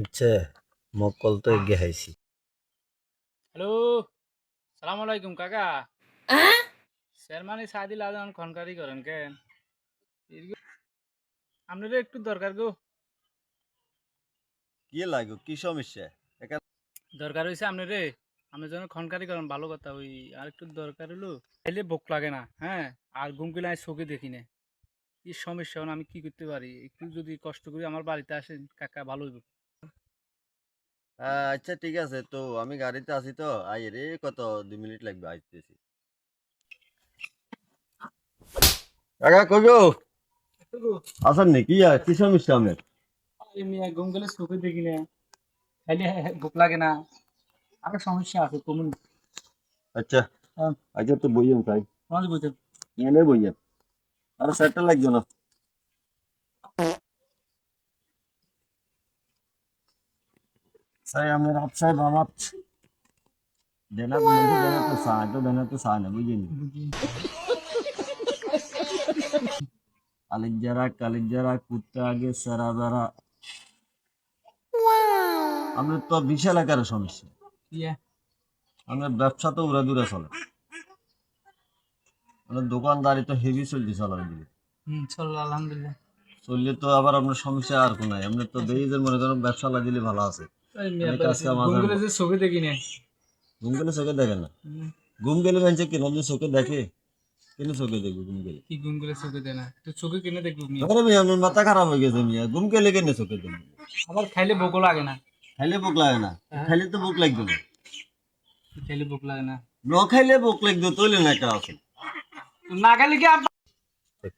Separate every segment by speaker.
Speaker 1: হচ্ছে মক্কল তো এগিয়ে হাইছি।
Speaker 2: হ্যালো, সালাম আলাইকুম কাকা। শেরমানি সাদি লাদান খনকারি করেন কেন? আপনাদের একটু দরকার গো।
Speaker 1: কি লাগো, কি সমস্যা?
Speaker 2: দরকার হয়েছে আপনারে। আপনি যখন খনকারি করেন ভালো কথা, ওই আর একটু দরকার হলো। খাইলে ভোক লাগে না, হ্যাঁ? আর ঘুম গেলে আমি চোখে দেখি না। কি সমস্যা এখন আমি কি করতে পারি? একটু যদি কষ্ট করে আমার বাড়িতে আসেন কাকা ভালো হইব।
Speaker 1: আচ্ছা ঠিক আছে, তো আমি গাড়িতে আছি, তো আই রে কত 2 মিনিট লাগবে, আসতেছি। কাকা কই গো? আসেন নি, কি কি সমস্যা আপনার?
Speaker 2: ঘুম গেলে চোখে দেখি না, খাইলে ভোক লাগে না। আরো সমস্যা আছে কমন।
Speaker 1: আচ্ছা আচ্ছা, তো বইয়েন তাই,
Speaker 2: বুঝেন।
Speaker 1: এনে বইয়েন, আর সেটটা লাগবে না। তাই আপনার আপসায় বামাত দেনা বলতে দেনা তো চায় না, বুঝিনি। কালিজারা কুত্তা আগে সারা বেড়া, আপনার তো বিশাল আকারের সমস্যা।
Speaker 2: ইয়া,
Speaker 1: আপনার ব্যবসা তো উড়া দূরে চলে, আপনার দোকানদারি তো হেভি চলছে চলার দিকে।
Speaker 2: চল আলহামদুলিল্লাহ।
Speaker 1: চললে তো আবার আপনার সমস্যা আর কোন নাই, আপনার তো বেইজের মনে করেন ব্যবসা লাগিলে ভালো আছে। অনেক আজকে
Speaker 2: ঘুম
Speaker 1: মাথার
Speaker 2: গেলে যে চোখে দেখি না।
Speaker 1: ঘুম গেলে চোখে দেখেন না? ঘুম গেলে বেঞ্চে কেন আপনি চোখে দেখে? কেন চোখে দেখবে ঘুম গেলে?
Speaker 2: কি ঘুম গেলে চোখে দেয় না, তো চোখে কিনে দেখবো মিয়া।
Speaker 1: আরে মিয়া, আপনার মাথা খারাপ হয়ে গেছে মিয়া, ঘুম গেলে কেন চোখে দেখবে?
Speaker 2: আবার খাইলে ভোকও লাগে না।
Speaker 1: খাইলে ভোক লাগে না? খাইলে তো ভোক লাগবে না।
Speaker 2: খাইলে ভোক লাগে না,
Speaker 1: ন খাইলে ভোক লাগবে, তৈলে না একটা আছে।
Speaker 2: না খাইলে কি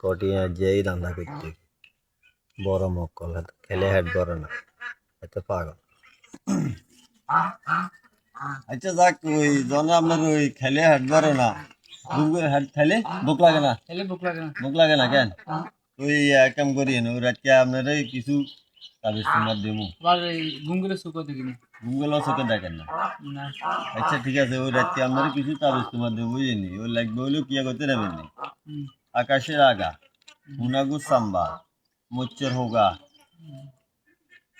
Speaker 1: কটিয়া যেই রান্না করতে বড় মক্কল খেলে হেড বড় না, এত পাগল। আচ্ছা যাক, ওই জন আপনার ওই খেলে হেড বড় না, ঘুম করে হেড খাইলে ভোক লাগে না?
Speaker 2: খাইলে ভোক লাগে না।
Speaker 1: ভোক লাগে না কেন? ওই এক কাম করি ওই রাতকে আপনার কিছু তাবিজ তোমার দেবো।
Speaker 2: আবার এই ঘুম গেলে চোখে দেখি না।
Speaker 1: ঘুম গেলেও চোখে দেখেন না?
Speaker 2: না।
Speaker 1: আচ্ছা ঠিক আছে, ওই রাতকে আপনার কিছু তাবিজ তোমার দেবো, বুঝিনি। ওই লাগবে হইলেও কিয়া করতে নেবেন নি।
Speaker 2: হুম,
Speaker 1: আকাশের আগা, হুনাগু সাম্বা, মোচ্চর হোগা,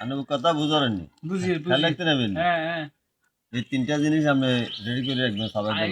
Speaker 1: আমি কথা বুঝারেননি,
Speaker 2: বুঝি
Speaker 1: খেয়াল
Speaker 2: বুঝি।
Speaker 1: রাখতে নেবেন নি।
Speaker 2: হ্যাঁ হ্যাঁ।
Speaker 1: এই তিনটা জিনিস আপনি রেডি করে রাখবেন সবাই জন্য।